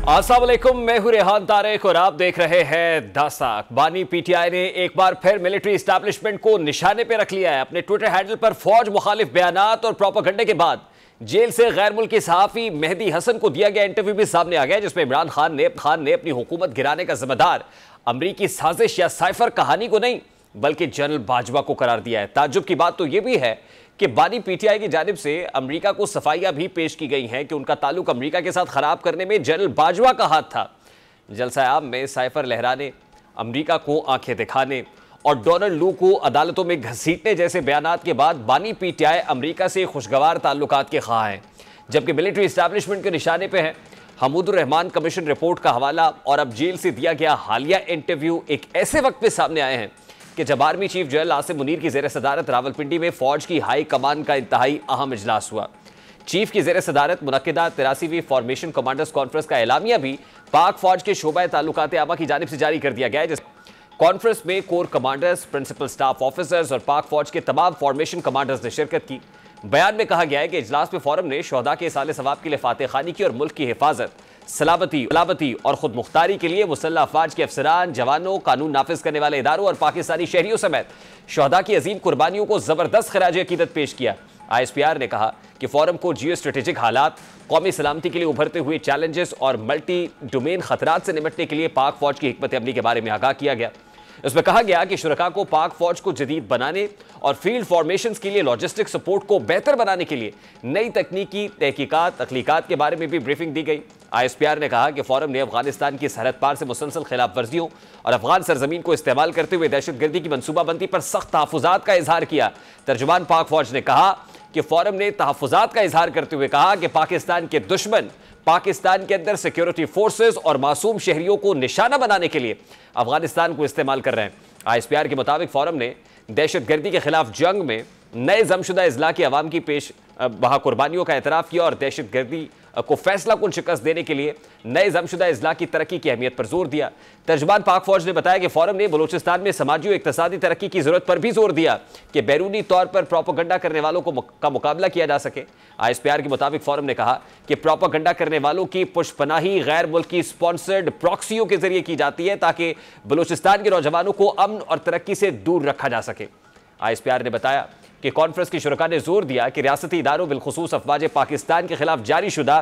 अस्सलाम वालेकुम, मैं हूं रेहान तारिक और आप देख रहे हैं दासाक। बानी पीटीआई ने एक बार फिर मिलिट्री एस्टैब्लिशमेंट को निशाने पे रख लिया है। अपने ट्विटर हैंडल पर फौज मुखालिफ बयानात और प्रोपेगेंडे के बाद जेल से गैर मुल्की सहाफी मेहदी हसन को दिया गया इंटरव्यू भी सामने आ गया, जिसमें इमरान खान ने अपनी हुकूमत गिराने का जिम्मेदार अमरीकी साजिश या साइफर कहानी को नहीं बल्कि जनरल बाजवा को करार दिया है। ताज्जुब की बात तो यह भी है कि बानी पीटीआई की जानिब से अमेरिका को सफाइयां भी पेश की गई हैं कि उनका ताल्लुक अमेरिका के साथ खराब करने में जनरल बाजवा का हाथ था। जलसा-ए-आम में साइफर लहराने, अमेरिका को आंखें दिखाने और डोनाल्ड लू को अदालतों में घसीटने जैसे बयानात के बाद बानी पीटीआई अमेरिका से खुशगवार ताल्लुकात के ख्वाह हैं, जबकि मिलिट्री एस्टैब्लिशमेंट के निशाने पर हैं। हमूदुर रहमान कमीशन रिपोर्ट का हवाला और अब जेल से दिया गया हालिया इंटरव्यू एक ऐसे वक्त पे सामने आए हैं कि जब army chief general Asim Munir की ज़ेर सदारत रावलपिंडी में फौज की हाई कमान का इंतहाई अहम इजलास हुआ। चीफ की ज़ेर सदारत मुनक्किदा 83वीं फॉर्मेशन कमांडर्स कॉन्फ्रेंस का एलामिया भी पाक फौज के शोबा ताल्लुकात आमा की जानिब से जारी कर दिया गया है। जिस कॉन्फ्रेंस में core commanders, principal staff officers और पाक फौज के तमाम फॉर्मेशन कमांडर्स ने शिरकत की। बयान में कहा गया है कि इजलास में फोरम ने शोहदा के साले सवाब के लिए फातह खानी की और मुल्क की हिफाजत, सलामती और खुद मुख्तारी के लिए मुसल्लह अफवाज के अफसरान, जवानों, कानून नाफिज करने वाले इदारों और पाकिस्तानी शहरियों समेत शोहदा की अजीम कुर्बानियों को जबरदस्त खराज अकीदत पेश किया। ISPR ने कहा कि फोरम को जियो स्ट्रेटेजिक हालात, कौमी सलामती के लिए उभरते हुए चैलेंजेस और मल्टी डोमेन खतरात से निपटने के लिए पाक फौज की हिकमत अमली के बारे में आगाह किया गया। इसमें कहा गया कि शुरका को पाक फौज को जदीद बनाने और फील्ड फॉर्मेशंस के लिए लॉजिस्टिक सपोर्ट को बेहतर बनाने के लिए नई तकनीकी तख्लीकात के बारे में भी ब्रीफिंग दी गई। ISPR ने कहा कि फोरम ने अफगानिस्तान की सरहद पार से मुसलसल खिलाफ वर्जियों और अफगान सरजमीन को इस्तेमाल करते हुए दहशतगर्दी की मनसूबाबंदी पर सख्त तहफ़्फ़ुज़ात का इजहार किया। तर्जुमान पाक फौज ने कहा कि फोरम ने तहफ़्फ़ुज़ात का इजहार करते हुए कहा कि पाकिस्तान के दुश्मन पाकिस्तान के अंदर सिक्योरिटी फोर्सेस और मासूम शहरियों को निशाना बनाने के लिए अफगानिस्तान को इस्तेमाल कर रहे हैं। ISPR के मुताबिक फोरम ने दहशतगर्दी के खिलाफ जंग में नए जमशुदा इजला की अवाम की पेश बहा कुर्बानियों का एतराफ़ किया और दहशतगर्दी को फैसला कुन शिकस्त देने के लिए नए जमशुदा इजला की तरक्की की अहमियत पर जोर दिया। तर्जुमान पाक फौज ने बताया कि फोरम ने बलूचिस्तान में समाजी और इक्तसादी तरक्की की जरूरत पर भी जोर दिया कि बैरूनी तौर पर प्रोपेगेंडा करने वालों का मुकाबला किया जा सके। ISPR के मुताबिक फोरम ने कहा कि प्रोपेगेंडा करने वालों की पुष्पनाही गैर मुल्की स्पॉन्सर्ड प्रॉक्सियों के जरिए की जाती है ताकि बलूचिस्तान के नौजवानों को अमन और तरक्की से दूर रखा जा सके। ISPR ने बताया कि कॉन्फ्रेंस की शुरका ने जोर दिया कि रियासती इदारों बिलखुसूस अफवाज पाकिस्तान के खिलाफ जारी शुदा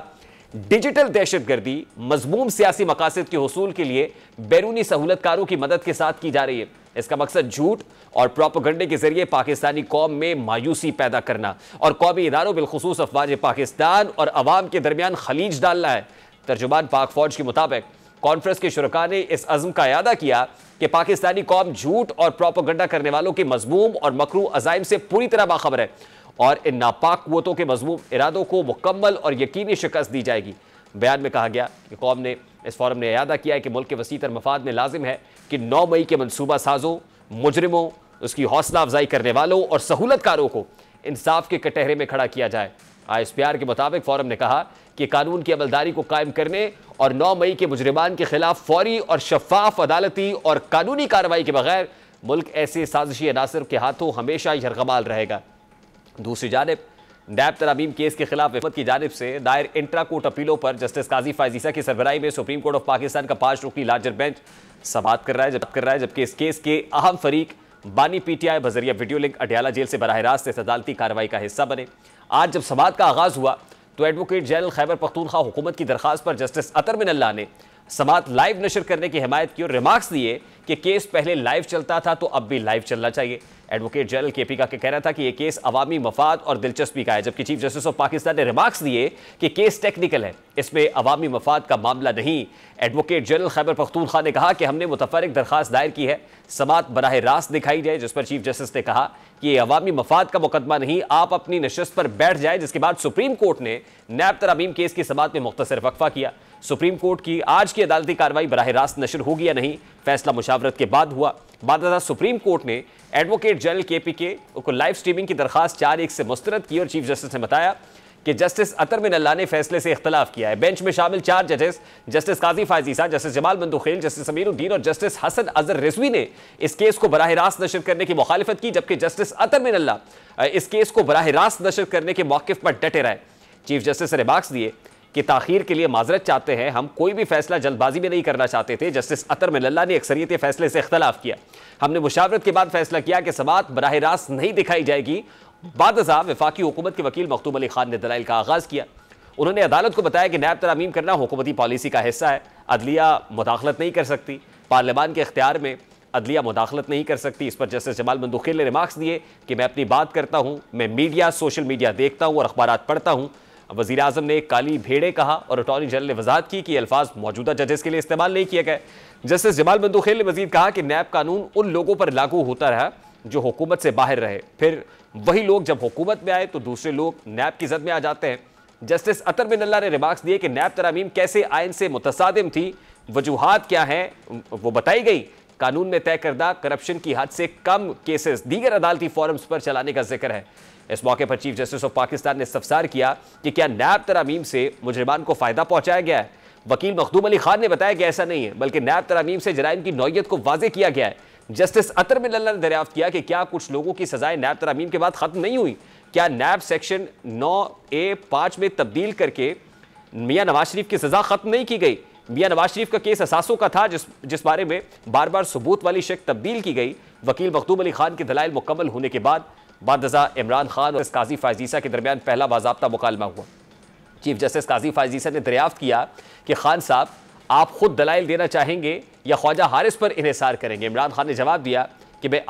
डिजिटल दहशतगर्दी मजमूम सियासी मकासद के हुसूल के लिए बैरूनी सहूलतकारों की मदद के साथ की जा रही है। इसका मकसद झूठ और प्रोपेगेंडे के जरिए पाकिस्तानी कौम में मायूसी पैदा करना और कौमी इदारों बिलखुसूस अफवाज पाकिस्तान और अवाम के दरमियान खलीज डालना है। तर्जुमान पाक फौज के मुताबिक कॉन्फ्रेंस के शुरका ने इस अज़्म का इयादा किया कि पाकिस्तानी कौम झूठ और प्रोपेगेंडा करने वालों के मजमूम और मकरू अज़ाइम से पूरी तरह बाखबर है और इन नापाक कुव्वतों के मजमूम इरादों को मुकम्मल और यकीनी शिकस्त दी जाएगी। बयान में कहा गया कि कौम ने इस फोरम ने इयादा किया है कि मुल्क के वसीतर मफाद में लाजिम है कि 9 मई के मनसूबा साजों, मुजरिमों, उसकी हौसला अफजाई करने वालों और सहूलतकारों को इंसाफ के कटहरे में खड़ा किया जाए। ISPR के मुताबिक फोरम ने कहा कि कानून की अमलदारी को कायम करने और 9 मई के मुजरिमान के खिलाफ फौरी और शफाफ अदालती और कानूनी कार्रवाई के बगैर मुल्क ऐसे साजिशी अनासर के हाथों हमेशा यरगमाल रहेगा। दूसरी जानिब नैब तरमीम केस के खिलाफ विफत की जानिब से दायर इंट्रा कोर्ट अपीलों पर जस्टिस काजी फायजीसा की सरबराही में सुप्रीम कोर्ट ऑफ पाकिस्तान का 5 रुकनी लार्जर बेंच समाअत कर रहा है, जबकि इस केस के अहम फरीक बानी पीटीआई बजरिया वीडियो लिंक अडयाला जेल से बराह रास्त इस अदालती कार्रवाई का हिस्सा बने। आज जब समाअत का आगाज हुआ तो एडवोकेट जनरल खैबर पख्तूनख्वा हुकूमत की दरखास्त पर जस्टिस अतर मिनल्लाह ने समाअत लाइव नशर करने की हिमायत की और रिमार्क्स दिए कि केस पहले लाइव चलता था तो अब भी लाइव चलना चाहिए। एडवोकेट जनरल KP का कहना था कि यह केस अवामी मफाद और दिलचस्पी का है, जबकि चीफ जस्टिस ऑफ पाकिस्तान ने रिमार्क्स दिए कि केस टेक्निकल है, इसमें अवामी मफाद का मामला नहीं। एडवोकेट जनरल खैबर पख्तूनख्वा ने कहा कि हमने मुतफर्रिक दरखास्त दायर की है, समाअत बराह रास्त दिखाई जाए, जिस पर चीफ जस्टिस ने कहा कि यह अवामी मफाद का मुकदमा नहीं, आप अपनी नशस्त पर बैठ जाए। जिसके बाद सुप्रीम कोर्ट ने नैब तरमीम केस की समाअत में मुख्तसर वक्फा किया। सुप्रीम कोर्ट की आज की अदालती कार्रवाई बराह रास्त नशर होगी या नहीं, फैसला मुशावरत के बाद हुआ। बाद सुप्रीम कोर्ट ने एडवोकेट जनरल KP को लाइव स्ट्रीमिंग की दरखास्त 4-1 से मुस्तरद की और चीफ जस्टिस ने बताया कि जस्टिस अतर मिनल्लाह ने फैसले से इख्तलाफ किया है। बेंच में शामिल 4 जजेस जस्टिस काजी फायजीसा, जस्टिस जमाल मंदुखेल, जस्टिस समीरुद्दीन और जस्टिस हसन अजहर रिजवी ने इस केस को बराह रास्त नशर करने की मुखालिफत की, जबकि जस्टिस अतर मिनल्लाह इस केस को बराह रास्त नशर करने के मौक़िफ़ पर डटे रहे। चीफ जस्टिस ने रिमार्क्स दिए कि ताखीर के लिए माजरत चाहते हैं, हम कोई भी फैसला जल्दबाजी में नहीं करना चाहते थे। जस्टिस अतर मिनल्ला ने अक्सरियत फैसले से इख्तलाफ किया। हमने मुशावरत के बाद फैसला किया कि समाअत बराह रास्त नहीं दिखाई जाएगी। बादशाह वफाकी हुकूमत के वकील मखदूम अली खान ने दलाइल का आगाज किया। उन्होंने अदालत को बताया कि नैब तरामीम करना हुकूमती पॉलिसी का हिस्सा है, अदलिया मुदाखलत नहीं कर सकती, पार्लियामान के इख्तियार में अदलिया मुदाखलत नहीं कर सकती। इस पर जस्टिस जमाल मंदूखेल ने रिमार्क्स दिए कि मैं अपनी बात करता हूँ, मैं मीडिया सोशल मीडिया देखता हूँ और अखबारात पढ़ता हूँ। वज़ीर आज़म ने काली भेड़े कहा और अटॉर्नी जनरल ने वजाहत की कि ये अल्फाज मौजूदा जजेस के लिए इस्तेमाल नहीं किए गए। जस्टिस जमाल मंदूखेल ने मजीद कहा कि नैब कानून उन लोगों पर लागू होता रहा जो हुकूमत से बाहर रहे, फिर वही लोग जब हुकूमत में आए तो दूसरे लोग नैब की जद में आ जाते हैं। जस्टिस अतर मिनल्ला ने रिमार्क्स दिए कि नैब तरामीम कैसे आइन से मुतसादिम थी, वजूहात क्या हैं वो बताई गई। कानून में तय करदा करप्शन की हद से कम केसेस दीगर अदालती फोरम्स पर चलाने का जिक्र है। इस मौके पर चीफ जस्टिस ऑफ पाकिस्तान ने इस्तफसार किया कि क्या नैब तरामीम से मुजरिमान को फायदा पहुंचाया गया है। वकील मखदूम अली खान ने बताया कि ऐसा नहीं है, बल्कि नैब तरामीम से जराइम की नौयत को वाजे किया गया है। जस्टिस अतर मिनल्ला ने दरियाफ्त किया कि क्या कुछ लोगों की सजाएं नैब तरामीम के बाद खत्म नहीं हुई। क्या नैब सेक्शन 9A5 में तब्दील करके मियां नवाज शरीफ की सजा खत्म नहीं की गई। मियां नवाज शरीफ का केस असासों का था जिस बारे में बार बार सबूत वाली शक तब्दील की गई। वकील मखदूम अली खान के दलाइल मुकम्मल होने के बाद बादशाह इमरान खान और काजी फायजीसा के दरमियान पहला बाज़ाब्ता मुकालमा हुआ। चीफ जस्टिस काजी फायजीसा ने दरियाफ्त किया कि खान साहब आप खुद दलाइल देना चाहेंगे या ख्वाजा हारिस पर इन्हिसार करेंगे। इमरान खान ने जवाब दिया कि मैं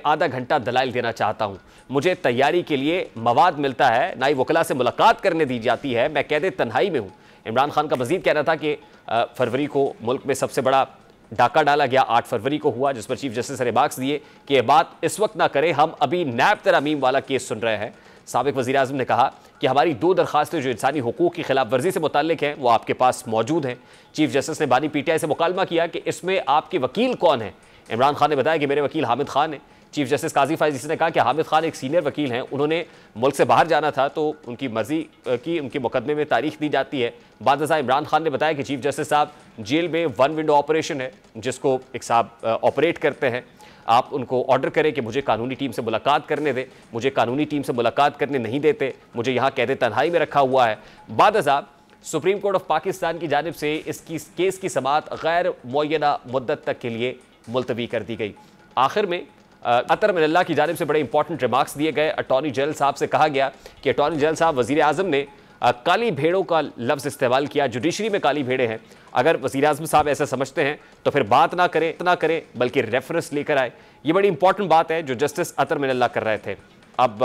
आधा घंटा दलाइल देना चाहता हूँ, मुझे तैयारी के लिए मवाद मिलता है, ना ही वकला से मुलाकात करने दी जाती है, मैं कैद तन्हाई में हूँ। इमरान खान का मजीद कहना था कि फरवरी को मुल्क में सबसे बड़ा डाका डाला गया, 8 फरवरी को हुआ, जिस पर चीफ जस्टिस ने रिमार्क्स दिए कि यह बात इस वक्त ना करें, हम अभी नैब तरामीम वाला केस सुन रहे हैं। साबिक वज़ीर आज़म ने कहा कि हमारी 2 दरखास्तें जो इंसानी हुकूक की खिलाफ वर्जी से मुताल्लिक हैं वो आपके पास मौजूद हैं। चीफ जस्टिस ने बानी PTI से मुकालमा किया कि इसमें आपके वकील कौन है। इमरान खान ने बताया कि मेरे वकील हामिद खान है। चीफ जस्टिस काजी फायजीसा ने कहा कि हामिद खान एक सीनियर वकील हैं, उन्होंने मुल्क से बाहर जाना था तो उनकी मर्जी की उनके मुकदमे में तारीख दी जाती है। बादशाह इमरान खान ने बताया कि चीफ जस्टिस साहब जेल में 1 विंडो ऑपरेशन है जिसको एक साहब ऑपरेट करते हैं, आप उनको ऑर्डर करें कि मुझे कानूनी टीम से मुलाकात करने दें, मुझे कानूनी टीम से मुलाकात करने नहीं देते, मुझे यहाँ कैद तन्हाई में रखा हुआ है। बादशाह सुप्रीम कोर्ट ऑफ पाकिस्तान की जानिब से इसकी केस की समाअत गैर मुअय्यना मुद्दत तक के लिए मुलतवी कर दी गई। आखिर में अतर मिनल्ला की जानिब से बड़े इंपॉर्टेंट रिमार्क्स दिए गए। अटॉर्नी जनरल साहब से कहा गया कि अटॉर्नी जनरल साहब वज़ीर आज़म ने काली भेड़ों का लफ्ज़ इस्तेमाल किया, जुडिशरी में काली भेड़ें हैं। अगर वज़ीर आज़म साहब ऐसा समझते हैं तो फिर बात ना करें बल्कि रेफरेंस लेकर आए। ये बड़ी इंपॉर्टेंट बात है जो जस्टिस अतर मिनल्ला कर रहे थे। अब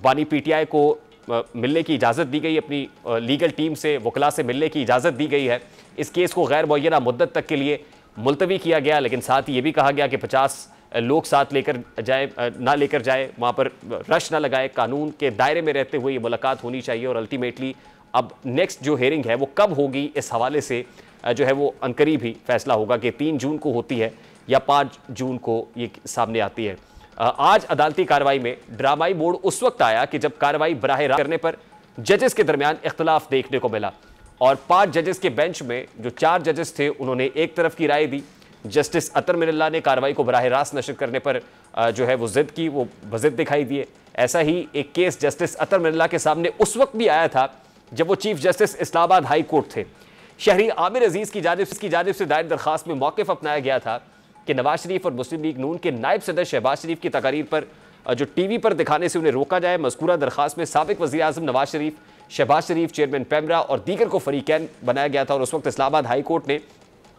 बानी PTI को मिलने की इजाज़त दी गई, अपनी लीगल टीम से वकला से मिलने की इजाज़त दी गई है। इस केस को गैर मुअय्यना मुद्दत तक के लिए मुलतवी किया गया, लेकिन साथ ही ये भी कहा गया कि 50 लोग साथ लेकर जाए, वहाँ पर रश ना लगाए, कानून के दायरे में रहते हुए ये मुलाकात होनी चाहिए। और अल्टीमेटली अब नेक्स्ट जो हेयरिंग है वो कब होगी, इस हवाले से जो है वो अनकरीब ही फैसला होगा कि 3 जून को होती है या 5 जून को ये सामने आती है। आज अदालती कार्रवाई में ड्रामाई मोड़ उस वक्त आया कि जब कार्रवाई बराह रास्त करने पर जजेस के दरमियान इख्तलाफ देखने को मिला और 5 जजेस के बेंच में जो 4 जजेस थे उन्होंने एक तरफ की राय दी। जस्टिस अतर मिनल्ला ने कार्रवाई को बराह रास्त नशर करने पर जो है वो जिद की, वो बजिद दिखाई दिए। ऐसा ही एक केस जस्टिस अतर मिनल्ला के सामने उस वक्त भी आया था जब वो chief justice Islamabad high court थे। शहरी आमिर अजीज़ की जानिब से दायर दरखास्त में मौक़िफ़ अपनाया गया था कि नवाज शरीफ और मुस्लिम लीग नून के नायब सदर शहबाज शरीफ की तकारीर पर जो TV पर दिखाने से उन्हें रोका जाए। मज़कूरा दरखास्त में साबिक वज़ीर आज़म नवाज शरीफ, शहबाज शरीफ, चेयरमैन पैमरा और दीगर को फरीकैन बनाया गया था और उस वक्त इस्लामाबाद हाई कोर्ट ने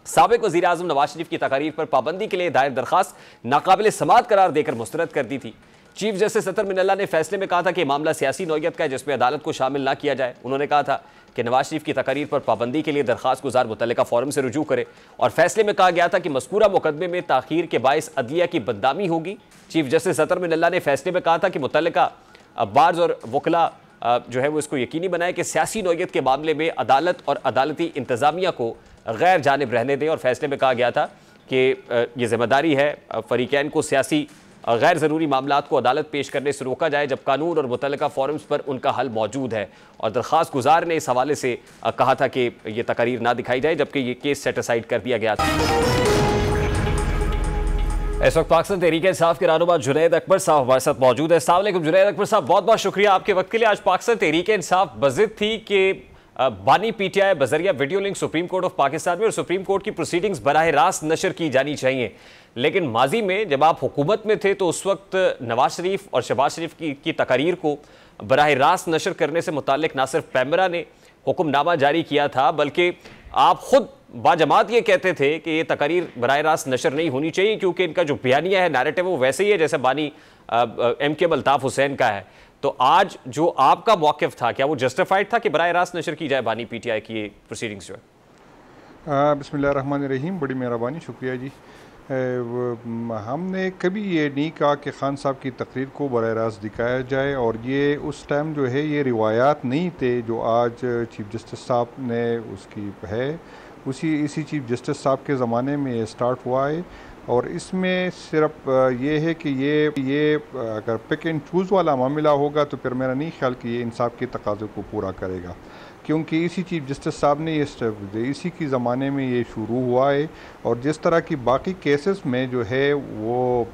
साबिक वज़ीर आज़म नवाज शरीफ की तकारीर पर पाबंदी के लिए दायर दरखास्त नाकाबिल समाअत करार देकर मुस्तरद कर दी थी। चीफ जस्टिस अतर मिनल्ला ने फैसले में कहा था कि मामला सियासी नौयत का है जिसमें अदालत को शामिल ना किया जाए। उन्होंने कहा था कि नवाज शरीफ की तकारीर पर पाबंदी के लिए दरखास्त गुजार मुतल्लिका फोरम से रुजू करे और फैसले में कहा गया था कि मज़कूरा मुकदमे में ताख़ीर के बायस अदलिया की बदनामी होगी। चीफ जस्टिस अतर मिनल्ला ने फैसले में कहा था कि मुतल्लिका बार्स और वकला जो है वो इसको यकीनी बनाए कि सियासी नौयत के मामले में अदालत और अदालती इंतज़ामिया को गैर जानिब रहने दें और फैसले में कहा गया था कि ये जिम्मेदारी है फरीकैन को सियासी गैर ज़रूरी मामलात को अदालत पेश करने से रोका जाए जब कानून और मुतल्लिका फोरम्स पर उनका हल मौजूद है। और दरख्वास्त गुजार ने इस हवाले से कहा था कि ये तकारीर ना दिखाई जाए, जबकि ये केस सेटिसाइड कर दिया गया था। इस वक्त पाकिस्तान तहरीक इंसाफ के रहनुमा जुनैद अकबर साहब हमारे साथ मौजूद है। अस्सलाम वालेकुम जुनैद अकबर साहब, बहुत बहुत शुक्रिया आपके वक्त के लिए। आज पाकिस्तान तहरीक इंसाफ बज़िद थी कि बानी पीटीआई बजरिया video link Supreme Court of Pakistan में और सुप्रीम कोर्ट की प्रोसीडिंग्स बराह रास्त नशर की जानी चाहिए। लेकिन माजी में जब आप हुकूमत में थे तो उस वक्त नवाज शरीफ और शहबाज शरीफ की तकारीर को बराह रास्त नशर करने से मुतालिक ना सिर्फ पैमरा ने हुक्मनामा जारी किया था, बल्कि आप खुद बाजमात ये कहते थे कि ये तकारीर बराह रास्त नशर नहीं होनी चाहिए क्योंकि इनका जो बयानिया है, नैरेटिव, वो वैसे ही है जैसे बानी MK अल्ताफ हुसैन का है। तो आज जो आपका मौक़िफ़ था, क्या वो जस्टिफाइड था कि बराह रास्त नशर की जाए बानी पीटीआई की प्रोसीडिंग्स जो है? बिस्मिल्लाहिर्रहमानिर्रहीम, बड़ी मेहरबानी, शुक्रिया जी। हमने कभी ये नहीं कहा कि खान साहब की तकरीर को बराह रास्त दिखाया जाए, और ये उस टाइम जो है ये रिवायात नहीं थे जो आज चीफ़ जस्टिस साहब ने उसकी है, इसी चीफ़ जस्टिस साहब के ज़माने में ये स्टार्ट हुआ है। और इसमें सिर्फ ये है कि ये अगर पिक एंड चूज़ वाला मामला होगा तो फिर मेरा नहीं ख्याल कि ये इंसाफ के तकाज़े को पूरा करेगा, क्योंकि इसी चीफ़ जस्टिस साहब ने ये स्टेप इसी की ज़माने में ये शुरू हुआ है। और जिस तरह की बाकी केसेस में जो है वो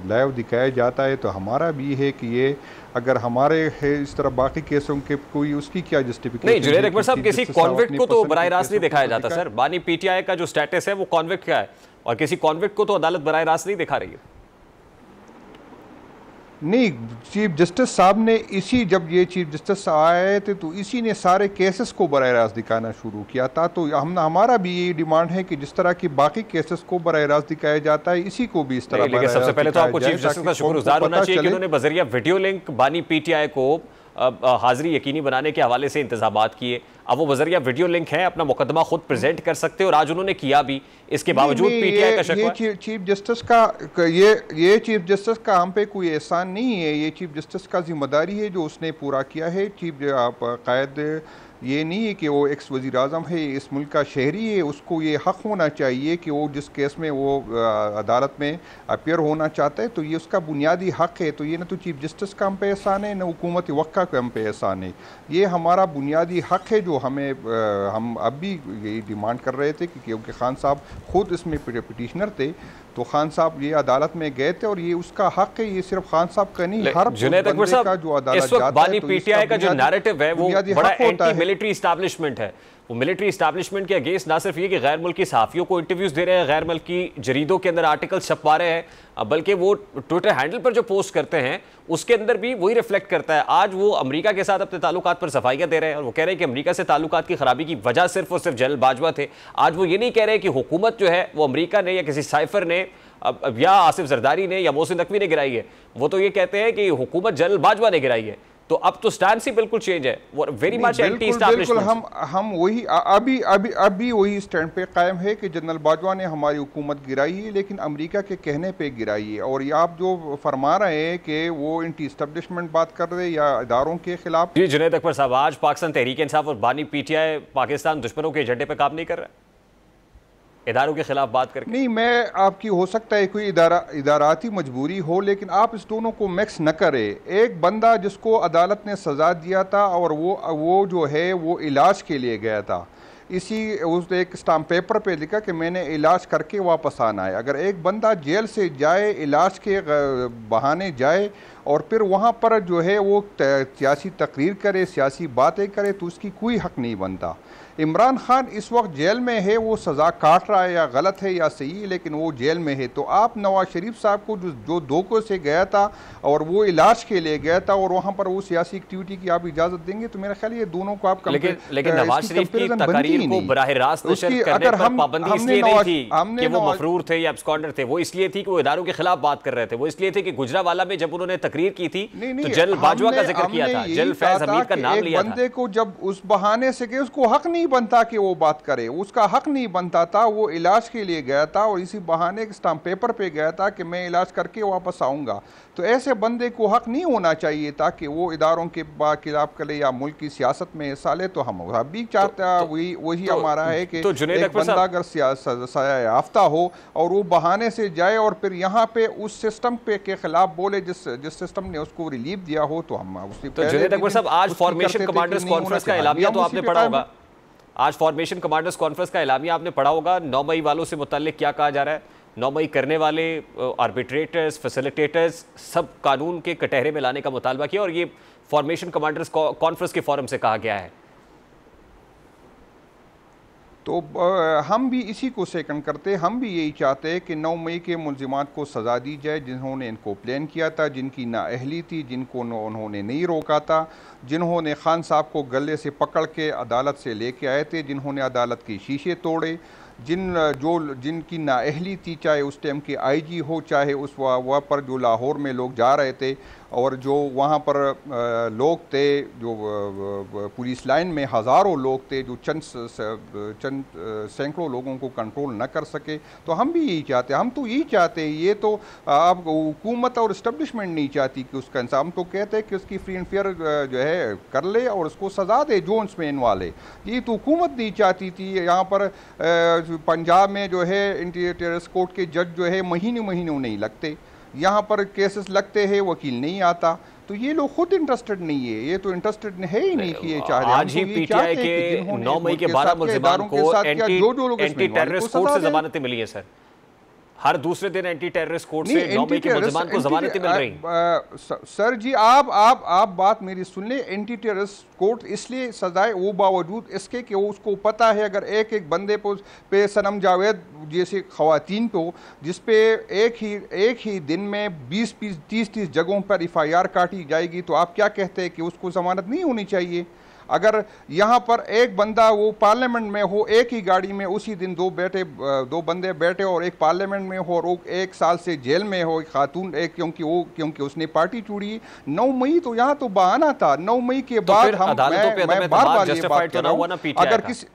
लाइव दिखाया जाता है, तो हमारा भी है कि ये अगर हमारे है इस तरह बाकी केसों के कोई उसकी क्या जस्टिफिकेशन नहीं। जुनैद अकबर साहब, किसी कॉन्विक्ट को तो बराह रास्त नहीं दिखाया जाता सर। बानी पीटीआई का जो स्टेटस है वो कॉन्विक्ट का है, और किसी कॉन्विक्ट को तो अदालत बराह रास्त नहीं दिखा रही है। नहीं, चीफ जस्टिस साहब ने जब ये चीफ जस्टिस आए थे तो इसी ने सारे केसेस को बराह रास्त दिखाना शुरू किया था। तो हमारा भी ये डिमांड है कि जिस तरह की बाकी केसेस को बराह रास्त दिखाया जाता है, इसी को भी इस तरह। लेकिन सबसे पहले तो आपको चीफ जस्टिस का शुक्रगुजार होना चाहिए कि उन्होंने बजरिया वीडियो लिंक बानी पीटीआई को हाजिरी यकीनी बनाने के हवाले से इंतजामात किए। अब वो बजरिया वीडियो लिंक है, अपना मुकदमा खुद प्रेजेंट कर सकते और आज उन्होंने किया भी। इसके बावजूद पीटीआई का शक है चीफ जस्टिस का ये चीफ जस्टिस का हम पे कोई एहसान नहीं है, ये चीफ जस्टिस का जिम्मेदारी है जो उसने पूरा किया है। चीफ कायद ये नहीं है कि वो एक्स वज़ीर आज़म है, इस मुल्क का शहरी है, उसको ये हक़ होना चाहिए कि वो जिस केस में वो अदालत में अपियर होना चाहता है तो ये उसका बुनियादी हक़ है। तो ये ना तो चीफ जस्टिस का हम पे एहसान है, न हुकूमत वक़्क़ा का हम पे एहसान है, ये हमारा बुनियादी हक़ है जो हम अब भी यही डिमांड कर रहे थे कि क्योंकि खान साहब ख़ुद इसमें पिटिशनर थे, तो खान साहब ये अदालत में गए थे और ये उसका हक़ है। ये सिर्फ खान साहब का नहीं, हर जुनैद अकबर साहब का जो अदालत इस वक्त जाता बानी है तो पीटीआई का जो नैरेटिव है वो बड़ा एंटी मिलिट्री एस्टैब्लिशमेंट है। वो मिलिट्री एस्टैब्लिशमेंट के अगेंस्ट ना सिर्फ ये कि गैर मुल्की सहाफ़ियों को इंटरव्यूज दे रहे हैं, गैर मुल्की जरीदों के अंदर आर्टिकल छपवा रहे हैं, बल्कि वो ट्विटर हैंडल पर जो पोस्ट करते हैं उसके अंदर भी वही रिफ्लेक्ट करता है। आज वो अमेरिका के साथ अपने ताल्लुकात पर सफाइयाँ दे रहे हैं और वो कह रहे हैं कि अमेरिका से ताल्लुकात की खराबी की वजह सिर्फ और सिर्फ जनरल बाजवा थे। आज वो ये नहीं कह रहे कि हुकूमत जो है वो अमेरिका ने या किसी साइफर ने या आसिफ जरदारी ने या मोहसिन नकवी ने गिराई है, वो तो ये कहते हैं कि हुकूमत जनरल बाजवा ने गिराई है। तो अब तो स्टैंड ही बिल्कुल चेंज है, वो वेरी मच एंटी एस्टैब्लिशमेंट। हम वही अभी वही स्टैंड पे कायम है कि जनरल बाजवा ने हमारी हुकूमत गिराई है, लेकिन अमेरिका के कहने पे गिराई है। और ये आप जो फरमा रहे हैं कि वो एंटी एस्टैब्लिशमेंट बात कर रहे हैं या इदारों के खिलाफ। जी जुनैद अकबर साहब, आज पाकिस्तान तहरीक इंसाफ और बानी पीटीआई पाकिस्तान दुश्मनों के एजेंडे पे काम नहीं कर रहा है, इदारों के खिलाफ बात करके? नहीं, मैं आपकी हो सकता है कोई इदाराती मजबूरी हो, लेकिन आप इस दोनों को मिक्स न करें। एक बंदा जिसको अदालत ने सज़ा दिया था और वो जो है वो इलाज के लिए गया था, उस एक स्टाम्प पेपर पे लिखा कि मैंने इलाज करके वापस आना है। अगर एक बंदा जेल से जाए, इलाज के बहाने जाए और फिर वहाँ पर जो है वो सियासी तकरीर करे, सियासी बातें करे, तो उसकी कोई हक़ नहीं बनता। इमरान खान इस वक्त जेल में है, वो सज़ा काट रहा है, या गलत है या सही है, लेकिन वो जेल में है। तो आप नवाज शरीफ साहब को जो धोखे से गया था और वो इलाज के लिए गया था और वहाँ पर वो सियासी एक्टिविटी की आप इजाज़त देंगे, तो मेरा ख्याल ये दोनों को आप लेकिन नवाज शरीफ की तकरीर को बराह रास्त नशर करने पर पाबंदी इसलिए नहीं थी कि वो मफरूर थे या एब्सकॉन्डर थे, वो इसलिए थी कि वो इदारों के खिलाफ बात कर रहे थे। वो इसलिए थे कि गुजरावाला में जब उन्होंने तकरीर की थी तो जनरल बाजवा का जिक्र किया था, जनरल फैज हमीद का नाम लिया था। बंदे को जब उस बहाने से गए, उसको हक नहीं बनता कि वो बात करे, उसका हक नहीं बनता था। वो इलाज के लिए गया था और इसी बहाने के स्टाम्प पेपर पे गया था कि मैं इलाज करके वापस आऊँगा। तो ऐसे बंदे को हक नहीं होना चाहिए था कि वो इदारों के खिलाफ करे या मुल्क की सियासत में हिस्सा ले। तो हम भी चाहते हैं, वही हमारा है कि एक बंदा अगर सजा याफ्ता हो और वो बहाने से जाए और फिर यहाँ पे उस सिस्टम पे के खिलाफ बोले जिस सिस्टम ने उसको रिलीफ दिया हो, तो हम उससे आज फॉर्मेशन कमांडर्स कॉन्फ्रेंस का एलामिया तो आपने पढ़ा होगा। आज फॉर्मेशन कमांडर्स कॉन्फ्रेंस का एलामिया आपने पढ़ा होगा। 9 मई वालों से मुताल्लिक क्या कहा जा रहा है? 9 मई करने वाले आर्बिट्रेटर्स, फैसिलिटेटर्स सब कानून के कटहरे में लाने का मुतालबा किया और ये फॉर्मेशन कमांडर्स कॉन्फ्रेंस के फोरम से कहा गया है। तो हम भी इसी को सेकंड करते, हम भी यही चाहते हैं कि 9 मई के मुल्ज़िमात को सज़ा दी जाए जिन्होंने इनको प्लान किया था, जिनकी नाअहली थी, जिनको उन्होंने नहीं रोका था, जिन्होंने खान साहब को गले से पकड़ के अदालत से लेके आए थे, जिन्होंने अदालत के शीशे तोड़े, जिनकी नाअहली थी, चाहे उस टाइम के आईजी हो, चाहे उस वहाँ पर जो लाहौर में लोग जा रहे थे और जो वहाँ पर लोग थे, जो पुलिस लाइन में हज़ारों लोग थे जो चंद सैकड़ों लोगों को कंट्रोल न कर सके। तो हम भी यही चाहते हैं, हम तो यही चाहते हैं, ये तो आप हुकूमत और इस्टब्लिशमेंट नहीं चाहती कि उसका इंसाफ, हम तो कहते हैं कि उसकी फ्री एंड फेयर जो है कर ले और उसको सज़ा दे जो उसमें इन्वॉल्व है। ये तो हुकूमत नहीं चाहती थी। यहाँ पर पंजाब में जो है एंटी टेररिस्ट कोर्ट के जज जो है महीनों नहीं लगते, यहाँ पर केसेस लगते हैं, वकील नहीं आता। तो ये लोग खुद इंटरेस्टेड नहीं है, ये तो इंटरेस्टेड है ही नहीं कि ये चाह रहे हैं। आज ही पीटीआई के 9 मई के 12 मुल्ज़िमान को एंटी टेररिस्ट कोर्ट से जमानतें मिली है सर। हर दूसरे दिन एंटी टेररिस्ट कोर्ट से 9 मई के मुल्ज़िमान को जमानतें मिल रही। सर जी आप बात मेरी सुन ले। एंटी टेररिस्ट कोर्ट इसलिए सजाए वो बावजूद इसके कि वो उसको पता है अगर एक बंदे पे सनम जावेद जैसे खवातीन को जिस पे एक ही दिन में 20-30 जगहों पर FIR काटी जाएगी, तो आप क्या कहते हैं कि उसको जमानत नहीं होनी चाहिए? अगर यहाँ पर एक बंदा वो पार्लियामेंट में हो, एक ही गाड़ी में उसी दिन दो बंदे बैठे और एक पार्लियामेंट में हो और वो 1 साल से जेल में हो, एक खातून क्योंकि उसने पार्टी चूड़ी। 9 मई तो यहाँ तो बहाना था। 9 मई के बाद मैं बार ये बात कर रहा हूँ, अगर किसी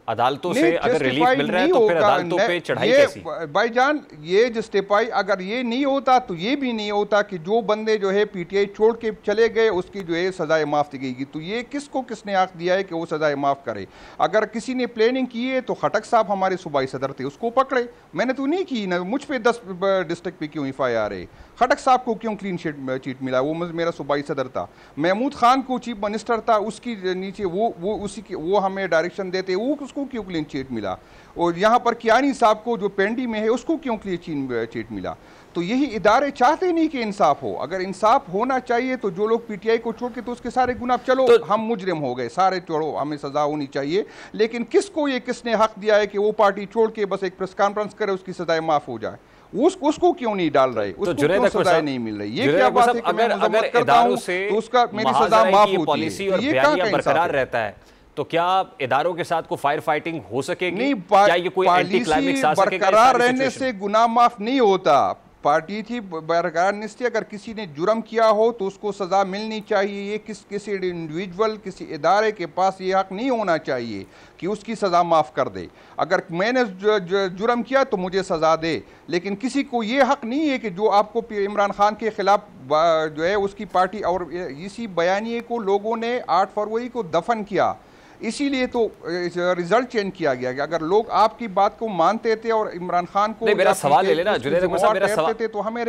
अदालतों से अगर रिलीफ मिल रहा है तो फिर अदालतों पे चढ़ाई कैसी? भाईजान ये जस्टिफाई अगर ये नहीं होता तो ये भी नहीं होता कि जो बंदे जो है PTI छोड़ के चले गए उसकी जो है सजाए माफ दी गई। तो ये किसने हक दिया है कि वो सजाए माफ करे? अगर किसी ने प्लानिंग की है तो खटक साहब हमारे सूबाई सदर थे, उसको पकड़े। मैंने तो नहीं की ना, मुझ पे 10 डिस्ट्रिक्ट पे क्यों FIR है? खटक साहब को क्यों क्लीन चीट मिला? वो मेरा सूबाई सदर था। महमूद खान को चीफ मिनिस्टर था, उसकी नीचे वो हमें डायरेक्शन देते, वो उसको क्यों क्लीन चीट मिला? और यहाँ पर कियानी साहब को जो पेंडी में है उसको क्यों क्लीन चीट मिला? तो यही इदारे चाहते नहीं कि इंसाफ हो। अगर इंसाफ होना चाहिए तो जो लोग PTI को छोड़ के तो उसके सारे गुनाह, चलो तो हम मुजरिम हो गए सारे, छोड़ो, हमें सजा होनी चाहिए। लेकिन किसने हक दिया है कि वो पार्टी छोड़ के बस एक प्रेस कॉन्फ्रेंस करे उसकी सजाएं माफ हो जाए? उसको क्यों नहीं डाल रहे? उसको क्यों सजाएं नहीं मिल रही? ये क्या बात है कि मैं मजम्मत करता हूं तो उसका मेरी सजा माफ होती है? ये क्या बरकरार रहता है? तो क्या इदारों के साथ को फायर फाइटिंग हो सकेगी? नहीं, क्या ये कोई एंटी क्लाइमेक्स आ सकेगा? बरकरार रहने से गुनाह माफ नहीं होता। पार्टी थी बरकरार निश्चय, अगर किसी ने जुर्म किया हो तो उसको सजा मिलनी चाहिए। ये किसी इंडिविजुअल, किसी इदारे के पास ये हक नहीं होना चाहिए कि उसकी सज़ा माफ़ कर दे। अगर मैंने जुर्म किया तो मुझे सज़ा दे, लेकिन किसी को ये हक नहीं है कि जो आपको इमरान खान के खिलाफ जो है उसकी पार्टी, और इसी बयानिए को लोगों ने 8 फरवरी को दफन किया, इसीलिए तो रिजल्ट चेंज किया गया कि अगर लोग आपकी बात को मानते थे और इमरान खान को मेरा सवाल ले लेना जुनैद अकबर साहब,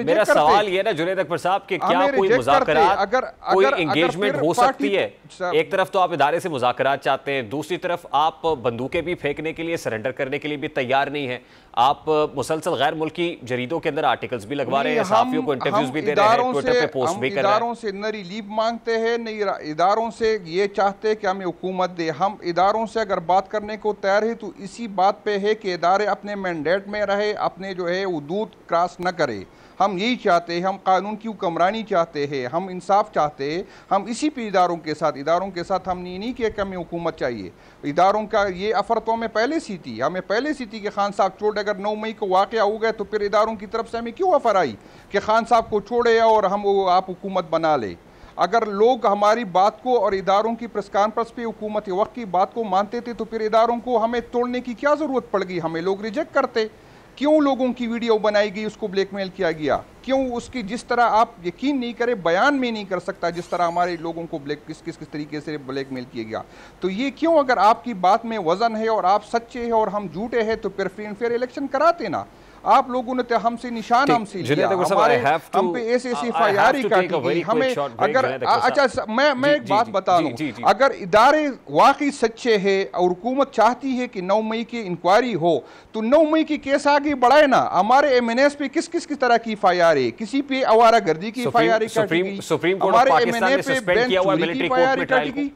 मेरा सवाल ये ना जुनैद अकबर साहब कि क्या कोई मुज़ाकरात, कोई एंगेजमेंट हो सकती है? एक तरफ तो आप इदारे से मुज़ाकरात चाहते हैं, दूसरी तरफ आप बंदूकें भी फेंकने के लिए, सरेंडर करने के लिए भी तैयार नहीं है। आप मुसलसल गैर मुल्की जरीदों के अंदर आर्टिकल्स भी लगवा रहे हैं, सहाफियों को इंटरव्यूज भी दे रहे हैं, ट्विटर पे पोस्ट भी कर रहे हैं। इदारों से न रिलीफ मांगते हैं, न इदारों से ये चाहते हैं कि हमें हुकूमत दे। हम इदारों से अगर बात करने को तैयार है तो इसी बात पे है कि इदारे अपने मैंडेट में रहे, अपने जो है हदूद क्रॉस न करे। हम यही चाहते हैं, हम कानून की हुक्मरानी चाहते हैं, हम इंसाफ चाहते हैं। हम इसी पे इदारों के साथ हम नहीं कि हमें हुकूमत चाहिए। इदारों का ये अफर तो हमें पहले सी थी, कि खान साहब छोड़े। अगर 9 मई को वाक़या हो गए तो फिर इदारों की तरफ से हमें क्यों अफर आई कि खान साहब को छोड़े और आप हुकूमत बना ले? अगर लोग हमारी बात को और इदारों की प्रेस कॉन्फ्रेंस पे हुकूमत वक्त की बात को मानते थे तो फिर इदारों को हमें तोड़ने की क्या ज़रूरत पड़ गई? हमें लोग रिजेक्ट करते। क्यों लोगों की वीडियो बनाई गई, उसको ब्लैकमेल किया गया? क्यों उसकी जिस तरह आप यकीन नहीं करें, बयान में नहीं कर सकता जिस तरह हमारे लोगों को किस तरीके से ब्लैकमेल किया गया? तो ये क्यों? अगर आपकी बात में वजन है और आप सच्चे हैं और हम झूठे हैं तो फिर फ्री एंड फेयर इलेक्शन कराते ना। आप लोगों ने तो हमसे निशान हमसे लिया, हम पे ऐसे FIR काटी गई हमें। अगर अच्छा मैं एक बात बता दूं, अगर इदारे वाकई सच्चे हैं और हुकूमत चाहती है कि 9 मई की इंक्वायरी हो तो 9 मई की केस आगे बढ़ाए ना। हमारे MNS पे किस तरह की FIR है? किसी पे आवारा गर्दी की FIR काटी गई, हमारे MNA पे बेंच चोरी की FIR काटी गई।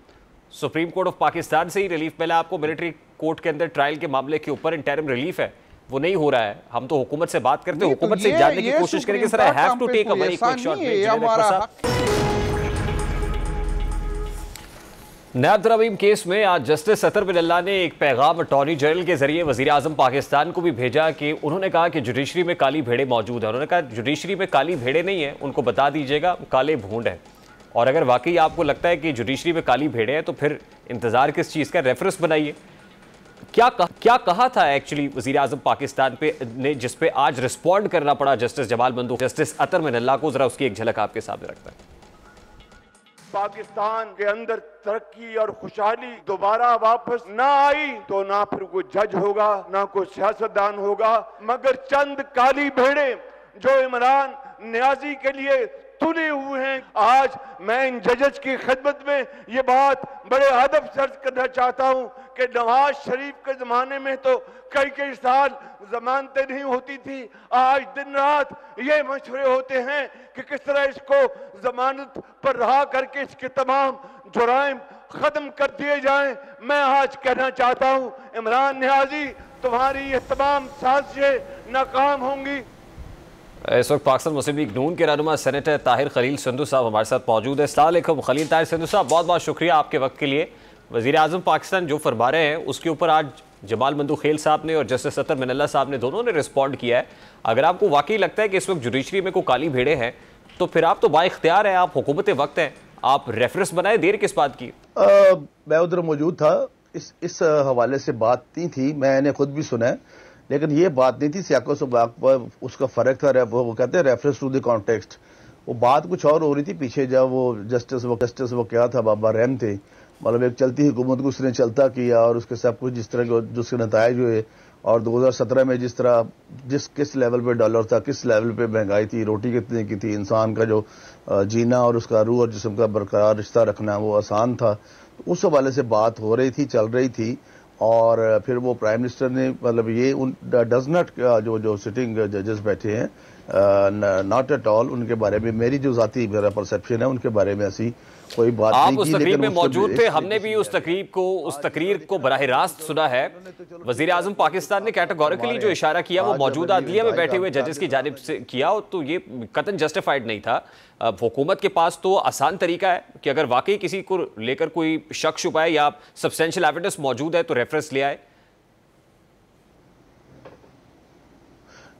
सुप्रीम कोर्ट ऑफ पाकिस्तान से ही रिलीफ मिला आपको? मिलिट्री कोर्ट के अंदर ट्रायल के मामले के ऊपर इंटरिम रिलीफ है, वो नहीं हो रहा है। हम तो हुकूमत से बात करते हैं, हुकूमत से जानने की कोशिश करेंगे। Sir, I have to take a very quick shot. नायब तरमीम केस में आज जस्टिस अतर बिन अल्लाह ने एक पैगाम अटॉर्नी जनरल के जरिए वजीर आजम पाकिस्तान को भी भेजा कि उन्होंने कहा कि जुडिशरी में काली भेड़ें मौजूद है। उन्होंने कहा जुडिशरी में काली भेड़ें नहीं है, उनको बता दीजिएगा काले भूंड है। और अगर वाकई आपको लगता है कि जुडिशरी में काली भेड़ें हैं तो फिर इंतजार किस चीज़ का, रेफरेंस बनाइए। क्या कहा था एक्चुअली वजीर आजम पाकिस्तान पे ने, जिस पे आज रिस्पॉन्ड करना पड़ा जस्टिस जमाल बंदूक, जस्टिस अतर बिन अल्लाह को? जरा उसकी एक झलक आपके सामने रखता है। पाकिस्तान के अंदर तरक्की और खुशहाली दोबारा वापस ना आई तो ना फिर कोई जज होगा, ना कोई सियासतदान होगा, मगर चंद काली भेड़ें जो इमरान नियाजी के लिए तुले हुए हैं। आज मैं इन जजेस की खिदमत में ये बात बड़े अदब से अर्ज करना चाहता हूं कि नवाज शरीफ के जमाने में तो कई कई साल जमानतें नहीं होती थी। आज दिन रात ये मशवरे होते हैं कि किस तरह इसको जमानत पर रहा करके इसके तमाम जुराइम खत्म कर दिए जाएं। मैं आज कहना चाहता हूं इमरान नियाजी, तुम्हारी ये तमाम साजिशें नाकाम होंगी। इस वक्त पाकिस्तान मुस्लिम लीग नून के रहनुमा सेनेटर ताहिर खलील संधू साहब हमारे साथ मौजूद है। अस्सलाम वालेकुम खलील ताहिर संधू साहब, बहुत बहुत शुक्रिया आपके वक्त के लिए। वज़ीर आज़म पाकिस्तान जो फरमा रहे हैं उसके ऊपर आज जमाल बंदूखेल साहब ने और जस्टिस अतर बिन अल्लाह साहब ने दोनों ने रिस्पॉन्ड किया है। अगर आपको वाकई लगता है कि इस वक्त जुडिशरी में कोई काली भेड़ें हैं तो फिर आप तो बाइख्तियार हैं, आप हुकूमत वक्त हैं, आप रेफरेंस बनाए, देर किस बात की? मैं उधर मौजूद था, इस हवाले से बात नहीं थी, मैंने खुद भी सुना है, लेकिन ये बात नहीं थी सियाको सबाक पर, उसका फर्क था। वो कहते हैं रेफरेंस टू द कॉन्टेक्स्ट, वो बात कुछ और हो रही थी पीछे। जब वो जस्टिस वो क्या था, बाबा रहम थे, मतलब एक चलती हुकूमत को उसने चलता किया और उसके सब कुछ जिस तरह के जिसके नताइज हुए, और 2017 में जिस तरह किस लेवल पे डॉलर था, किस लेवल पे महंगाई थी, रोटी कितने की थी, इंसान का जो जीना और उसका रूह और जिस्म का बरकरार रिश्ता रखना वो आसान था। तो उस हवाले से बात हो रही थी, चल रही थी। और फिर वो प्राइम मिनिस्टर ने, मतलब ये डज नॉट, जो सिटिंग जजेस बैठे हैं, नॉट एट ऑल, उनके बारे में मेरी जो जाती मेरा परसेप्शन है उनके बारे में ऐसी कोई बात आप नहीं उस की। तकरीर में मौजूद थे, हमने भी उस तकरीर को बराह रास्त सुना है। वजीर आजम पाकिस्तान ने कैटेगोरिकली जो इशारा किया वो मौजूदा अदलिया में बैठे हुए जजेस की जानिब से किया, तो ये कतन जस्टिफाइड नहीं था। हुकूमत के पास तो आसान तरीका है कि अगर वाकई किसी को लेकर कोई शक शुबा है या सब्सटेंशियल एविडेंस मौजूद है तो रेफरेंस ले आए।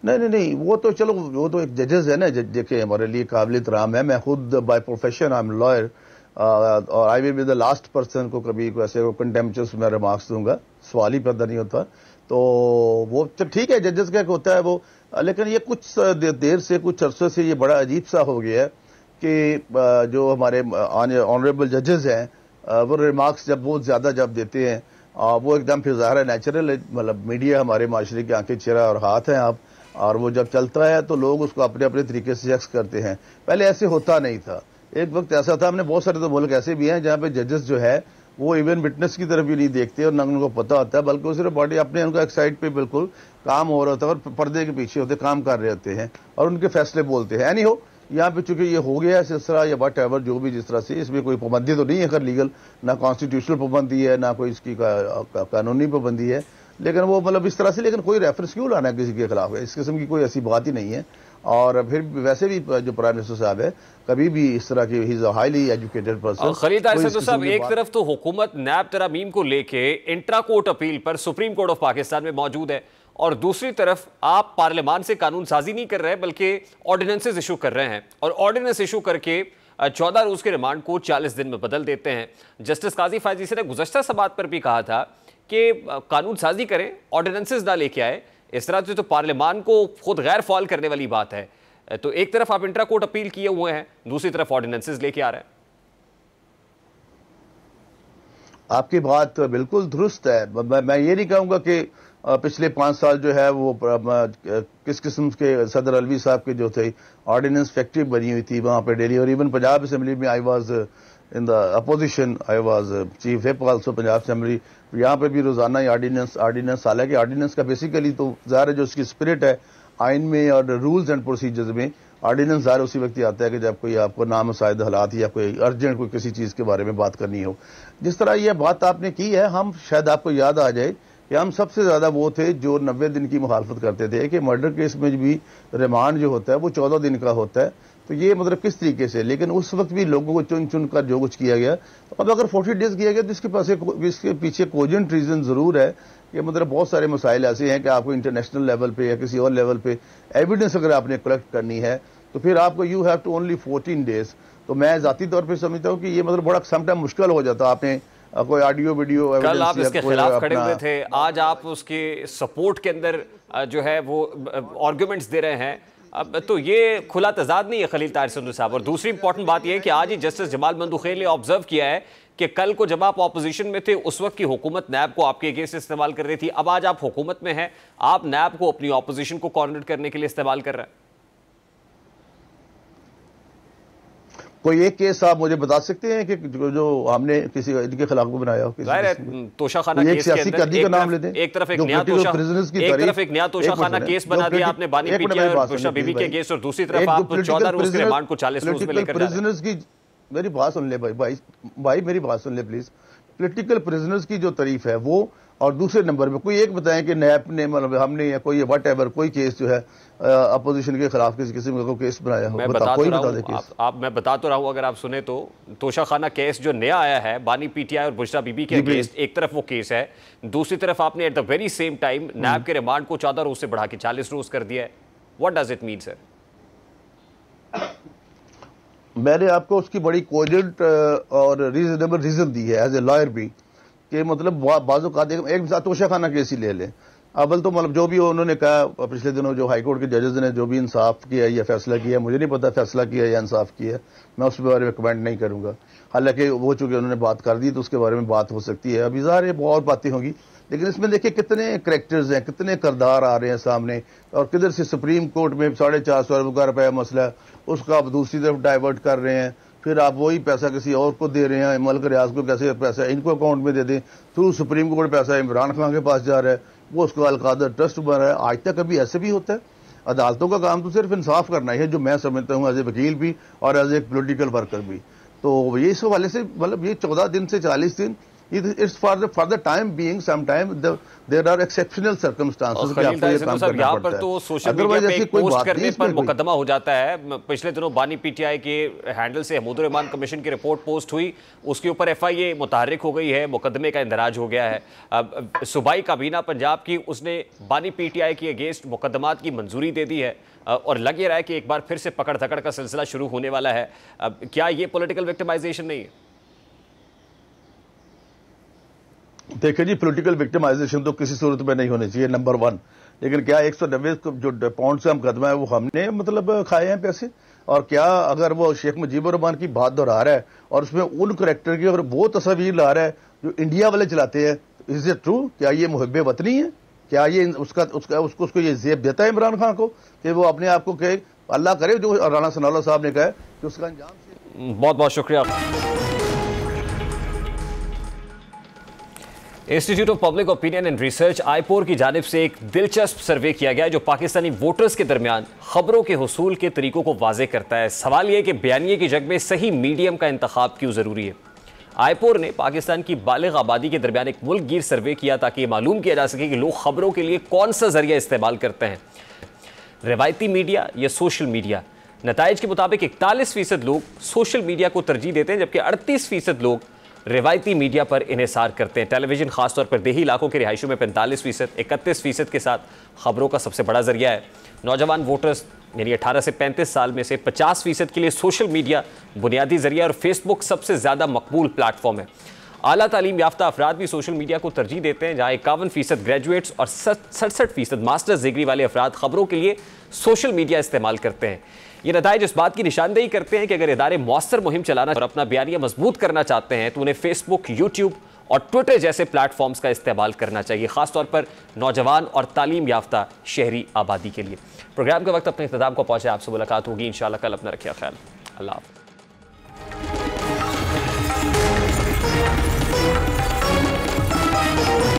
नहीं, वो तो चलो, वो तो एक जजेस है ना, देखे हमारे लिए काबिल एहतराम है। मैं खुद by profession I am lawyer, और I will be the last person को कभी ऐसे कंटेम्पचुअस मैं रिमार्क्स दूंगा, सवाल ही पैदा नहीं होता। तो वो ठीक है, जजेस का होता है वो, लेकिन ये कुछ देर से, कुछ अरसे से ये बड़ा अजीब सा हो गया है कि जो हमारे ऑनरेबल जजेस हैं वो रिमार्क्स जब बहुत ज्यादा जब देते हैं, वो एकदम फिर ज़ाहिर है नेचुरल है, मतलब मीडिया हमारे माशरे की आंखें, चेहरा और हाथ हैं आप, और वो जब चलता है तो लोग उसको अपने अपने तरीके से शख्स करते हैं। पहले ऐसे होता नहीं था, एक वक्त ऐसा था, हमने बहुत सारे तो मुल्क ऐसे भी हैं जहाँ पे जजेस जो है वो इवन विटनेस की तरफ भी नहीं देखते और न उनको पता होता है, बल्कि वो सिर्फ बॉडी अपने उनका एक साइड पे बिल्कुल काम हो रहा होता है और पर्दे के पीछे होते काम कर रहे होते हैं और उनके फैसले बोलते हैं। एनी हो, यहाँ पे चूंकि ये हो गया है सिलसिला या वट एवर जो भी जिस तरह से, इसमें कोई पाबंदी तो नहीं है खैर लीगल, ना कॉन्स्टिट्यूशनल पाबंदी है, ना कोई इसकी कानूनी पाबंदी है, लेकिन वो मतलब इस तरह से, लेकिन कोई रेफरेंस क्यों लाना है किसी के खिलाफ, इस किस्म की कोई ऐसी बात ही नहीं है। और फिर वैसे भी जो प्राइम मिनिस्टर साहब है कभी भी इस तरह की, he is a highly educated person. Khalil Tahir Sandhu sahab, एक तरफ तो हुकूमत नैब तरामीम को लेके इंट्रा कोर्ट अपील पर सुप्रीम कोर्ट ऑफ पाकिस्तान में मौजूद है और दूसरी तरफ आप पार्लियामान से कानून साजी नहीं कर रहे बल्कि ऑर्डिनेंसेस इशू कर रहे हैं और ऑर्डिनेंस इशू करके 14 रोज के रिमांड को 40 दिन में बदल देते हैं। जस्टिस काजी फायजी से ने गुज़श्ता समात पर भी कहा था कि कानून साजी करें, ऑर्डिनेंसेस ना लेके आए। इस तरह से तो पार्लियामान को खुद गैर फॉल करने वाली बात है। तो एक तरफ आप इंट्रा कोर्ट अपील किए हुए हैं, दूसरी तरफ ऑर्डिनेंसेस लेके आ रहे हैं। आपकी बात बिल्कुल दुरुस्त है। मैं ये नहीं कहूंगा कि पिछले 5 साल जो है वो किस किस्म के सदर अलवी साहब के जो थे ऑर्डिनेंस फैक्ट्री बनी हुई थी वहां पे डेली, और इवन पंजाब असेंबली में I was in the opposition, I was chief whip also Punjab assembly, यहाँ पे भी रोजाना ही ऑर्डिनेंस हालांकि ऑर्डिनेंस का बेसिकली तो ज़ाहिर है जो उसकी स्पिरिट है आइन में और रूल्स एंड प्रोसीजर्स में ऑर्डिनेंस ज़ाहिर उसी वक्त ही आता है कि जब कोई आपको नामुसाइद हालात या कोई अर्जेंट कोई किसी चीज़ के बारे में बात करनी हो। जिस तरह यह बात आपने की है, हम शायद आपको याद आ जाए कि हम सबसे ज़्यादा वो थे जो 90 दिन की मुखालफत करते थे कि मर्डर केस में भी रिमांड जो होता है वो 14 दिन का होता है। तो ये मतलब किस तरीके से, लेकिन उस वक्त भी लोगों को चुन चुन कर जो कुछ किया गया, अब अगर 40 डेज किया गया तो इसके पीछे कोजेंट रीज़न ज़रूर है कि मतलब बहुत सारे मसाइल ऐसे हैं कि आपको इंटरनेशनल लेवल पे या किसी और लेवल पे एविडेंस अगर आपने कलेक्ट करनी है तो फिर आपको you have to only 14 days. तो मैं ज़ाती तौर पे समझता हूँ कि ये मतलब बड़ा समटाइम मुश्किल हो जाता। आपने कोई ऑडियो वीडियो कल आप इसके खिलाफ खड़े हुए थे, आज आप उसके सपोर्ट के अंदर जो है वो आर्गुमेंट्स दे रहे हैं। अब तो ये खुला तजाद नहीं है खलील ताहिर संधू साहब। और दूसरी इंपॉर्टेंट बात यह है कि आज ही जस्टिस जमाल मंदुखेल ने ऑब्जर्व किया है कि कल को जब आप ऑपोजिशन में थे उस वक्त की हुकूमत नैब को आपके अगेंस्ट इस्तेमाल कर रही थी, अब आज आप हुकूमत में हैं, आप नैब को अपनी ऑपोजिशन को कॉर्नर करने के लिए इस्तेमाल कर रहे हैं। कोई एक केस आप मुझे बता सकते हैं कि जो हमने किसी इनके खिलाफ को बनाया हो? तोशाखाना केस के अंदर का नाम लेते हैं, एक तरफ एक नया तोशाखाना केस बना दिया आपने बानी पीटीआई और बुशरा बीबी के केस, और दूसरी तरफ आप 14 रोज के रिमांड को 40 रोज में लेकर जा रहे हैं। मेरी बात सुन ले भाई मेरी बात सुन ले प्लीज। पॉलिटिकल प्रिजनर्स की जो तारीफ है वो, और दूसरे नंबर पे कोई एक बताएं कि नैब ने मतलब हमने या कोई वट एवर कोई केस जो है अपोजिशन के खिलाफ किसी किस्म का केस बनाया हो? मैं बता तो रहा हूं अगर आप सुने तो तोशाखाना केस जो नया आया है बानी पीटीआई और बुशरा बीबी के अगेंस्ट, एक तरफ वो केस है, दूसरी तरफ आपने at the very same time NAB के रिमांड को 14 रोज से बढ़ा के 40 रोज कर दिया है। What does it mean sir? मैंने आपको उसकी बड़ी कोजेंट और रीजनेबल रीजन दी है एज ए लॉयर भी कि मतलब बाजू का एक मिसाल तोशाखाना केस ही ले लें। अव्वल तो मतलब जो भी उन्होंने कहा पिछले दिनों जो हाईकोर्ट के जजेस ने जो भी इंसाफ किया या फैसला किया, मुझे नहीं पता फैसला किया या इंसाफ किया, मैं उस बारे में कमेंट नहीं करूंगा। हालांकि वो चूंकि उन्होंने बात कर दी तो उसके बारे में बात हो सकती है, अभी ज़ाहिर है बहुत बातें होंगी, लेकिन इसमें देखिए कितने करैक्टर्स हैं, कितने किरदार आ रहे हैं सामने, और किधर से सुप्रीम कोर्ट में 450 रुपया मसला है उसका आप दूसरी तरफ डाइवर्ट कर रहे हैं, फिर आप वही पैसा किसी और को दे रहे हैं, मलिक रियाज को कैसे पैसा इनको अकाउंट में दे दें, थ्रू सुप्रीम कोर्ट पैसा इमरान खान के पास जा रहा है, वो उसको अलकादर ट्रस्ट बन रहा है। आज तक कभी ऐसे भी होता है? अदालतों का काम तो सिर्फ इंसाफ करना है, जो मैं समझता हूँ एज ए वकील भी और एज ए पोलिटिकल वर्कर भी। तो ये इस हवाले से मतलब ये 14 दिन से 40 दिन it's for the time being some time there are exceptional circumstances कि आपको ये काम करना यहाँ पर तो सोशल मीडिया पे पोस्ट करने पर मुकदमा हो जाता है। पिछले दिनों बानी पीटीआई के हैंडल से महमूद रहमान कमीशन की रिपोर्ट पोस्ट हुई, उसके ऊपर एफआईए मुतहर्रिक हो गई है, मुकदमे का इंदराज हो गया है। अब सूबाई काबीना पंजाब की उसने बानी पीटीआई के अगेंस्ट मुकदमात की मंजूरी दे दी है और लग ये रहा है कि एक बार फिर से पकड़ धकड़ का सिलसिला शुरू होने वाला है। अब क्या ये पॉलिटिकल विक्टिमाइजेशन नहीं है? देखिए जी, पॉलिटिकल विक्टिमाइजेशन तो किसी सूरत में नहीं होनी चाहिए, नंबर 1। लेकिन क्या 190 जो पाउंड से मुकदमा है वो हमने मतलब खाए हैं पैसे? और क्या अगर वो शेख मुजीबुर रहमान की बात दोहरा रहा है और उसमें उन करैक्टर की और वो तस्वीर ला रहा है जो इंडिया वाले चलाते हैं, इज इट ट्रू? क्या ये मुहब्बे वतनी है? क्या ये उसको ये जेब देता है इमरान खान को कि वो अपने आप को कहे? अल्लाह करे जो राना सनाउल्लाह साहब ने कहा कि उसका अंजाम। बहुत बहुत शुक्रिया। Institute of Public Opinion and Research IPOR की जानिब से एक दिलचस्प सर्वे किया गया जो पाकिस्तानी वोटर्स के दरमियान खबरों के हुसूल के तरीकों को वाजे करता है। सवाल यह कि बयानिए की जग में सही मीडियम का इंतखाब क्यों जरूरी है। आईपोर ने पाकिस्तान की बालिग आबादी के दरमियान एक मुल्क गिर सर्वे किया ताकि यह मालूम किया जा सके कि लोग खबरों के लिए कौन सा जरिया इस्तेमाल करते हैं, रिवायती मीडिया या सोशल मीडिया। नताइज के मुताबिक 41% लोग सोशल मीडिया को तरजीह देते हैं जबकि 38% लोग रिवायती मीडिया पर इन्हिसार करते हैं। टेलीविजन खासतौर पर देही इलाकों के रिहायशों में 45%, 31% के साथ खबरों का सबसे बड़ा जरिया है। नौजवान वोटर्स यानी 18 से 35 साल में से 50% के लिए सोशल मीडिया बुनियादी जरिया और फेसबुक सबसे ज़्यादा मकबूल प्लेटफॉर्म है। आला तालीम याफ्ता अफराद भी सोशल मीडिया को तरजीह देते हैं, जहाँ 51% ग्रेजुएट्स और 67% मास्टर्स डिग्री वाले अफराद खबरों के लिए सोशल मीडिया इस्तेमाल करते हैं। ये नताइज इस बात की निशानदेही करते हैं कि अगर इदारे मौसर मुहिम चलाना और अपना बयानिया मजबूत करना चाहते हैं तो उन्हें फेसबुक, यूट्यूब और ट्विटर जैसे प्लेटफॉर्म्स का इस्तेमाल करना चाहिए, खासतौर पर नौजवान और तालीम याफ्ता शहरी आबादी के लिए। प्रोग्राम के वक्त अपने इख्तिताम को पहुंचे, आपसे मुलाकात होगी इंशाल्लाह कल। अपना रखिए ख्याल। अल्लाह हाफ़िज़।